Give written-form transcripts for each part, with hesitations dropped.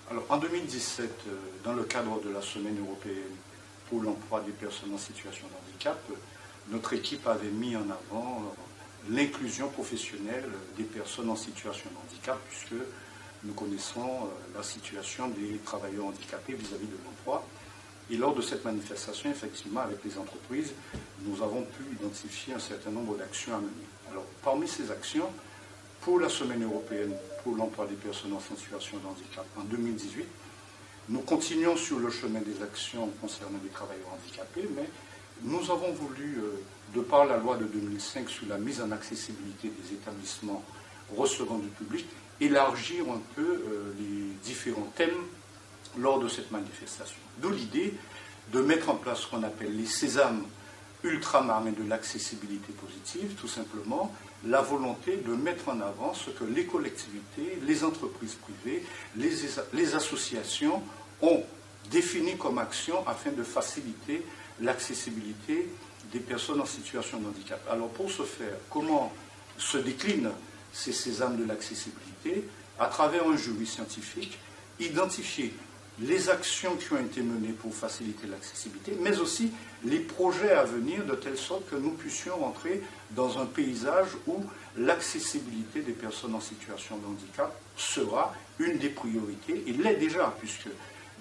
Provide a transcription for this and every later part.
Alors, en 2017, dans le cadre de la Semaine européenne pour l'emploi des personnes en situation de handicap, notre équipe avait mis en avant l'inclusion professionnelle des personnes en situation de handicap, puisque nous connaissons la situation des travailleurs handicapés vis-à-vis de l'emploi. Et lors de cette manifestation, effectivement, avec les entreprises, nous avons pu identifier un certain nombre d'actions à mener. Alors, parmi ces actions, pour la Semaine européenne pour l'emploi des personnes en situation de handicap en 2018, nous continuons sur le chemin des actions concernant les travailleurs handicapés, mais nous avons voulu, de par la loi de 2005 sur la mise en accessibilité des établissements recevant du public, élargir un peu les différents thèmes lors de cette manifestation. D'où l'idée de mettre en place ce qu'on appelle les sésames ultramarins de l'accessibilité positive, tout simplement la volonté de mettre en avant ce que les collectivités, les entreprises privées, les associations ont défini comme action afin de faciliter l'accessibilité des personnes en situation de handicap. Alors pour ce faire, comment se déclinent ces sésames de l'accessibilité? À travers un jury scientifique, identifier les actions qui ont été menées pour faciliter l'accessibilité, mais aussi les projets à venir, de telle sorte que nous puissions entrer dans un paysage où l'accessibilité des personnes en situation de handicap sera une des priorités, et l'est déjà, puisque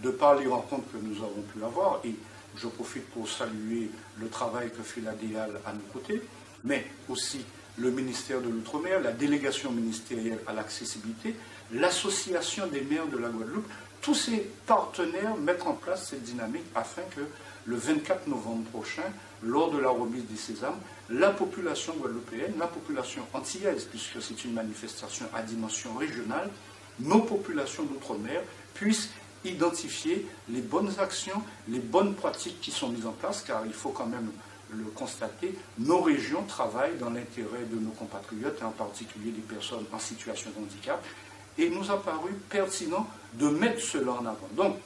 de par les rencontres que nous avons pu avoir, et je profite pour saluer le travail que fait l'ADEAL à nos côtés, mais aussi le ministère de l'Outre-mer, la délégation ministérielle à l'accessibilité, l'association des maires de la Guadeloupe, tous ces partenaires mettent en place cette dynamique afin que le 24 novembre prochain, lors de la remise des sésames, la population guadeloupéenne, la population antillaise, puisque c'est une manifestation à dimension régionale, nos populations d'outre-mer puissent identifier les bonnes actions, les bonnes pratiques qui sont mises en place, car il faut quand même le constater, nos régions travaillent dans l'intérêt de nos compatriotes, et en particulier des personnes en situation de handicap, et il nous a paru pertinent de mettre cela en avant. Donc,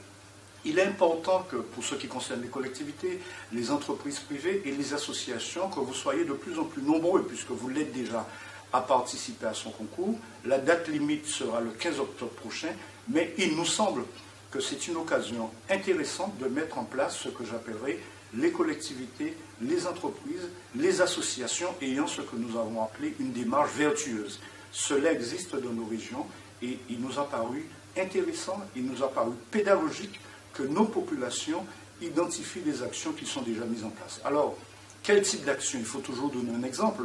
il est important que, pour ce qui concerne les collectivités, les entreprises privées et les associations, que vous soyez de plus en plus nombreux, puisque vous l'êtes déjà, à participer à son concours. La date limite sera le 15 octobre prochain, mais il nous semble que c'est une occasion intéressante de mettre en place ce que j'appellerai les collectivités, les entreprises, les associations ayant ce que nous avons appelé une démarche vertueuse. Cela existe dans nos régions et il nous a paru intéressant, il nous a paru pédagogique que nos populations identifient des actions qui sont déjà mises en place. Alors, quel type d'action? Il faut toujours donner un exemple.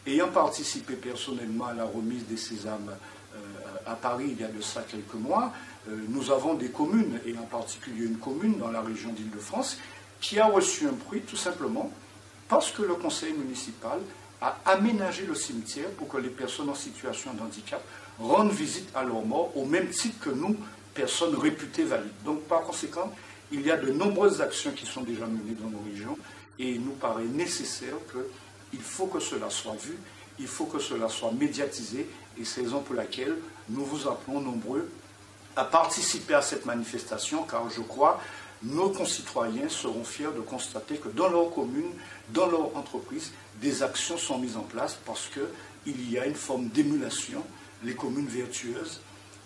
Ayant participé personnellement à la remise des sésames à Paris il y a de ça quelques mois, nous avons des communes, et en particulier une commune dans la région d'Île-de-France, qui a reçu un prix tout simplement parce que le conseil municipal a aménagé le cimetière pour que les personnes en situation de handicap rendent visite à leur mort au même titre que nous, personnes réputées valides. Donc par conséquent, il y a de nombreuses actions qui sont déjà menées dans nos régions et il nous paraît nécessaire qu'il faut que cela soit vu, il faut que cela soit médiatisé et c'est la raison pour laquelle nous vous appelons nombreux à participer à cette manifestation car je crois nos concitoyens seront fiers de constater que dans leur commune, dans leur entreprise, des actions sont mises en place parce qu'il y a une forme d'émulation, les communes vertueuses,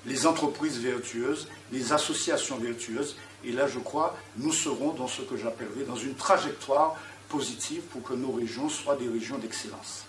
les entreprises vertueuses, les associations vertueuses. Et là, je crois, nous serons dans ce que j'appellerai dans une trajectoire positive pour que nos régions soient des régions d'excellence.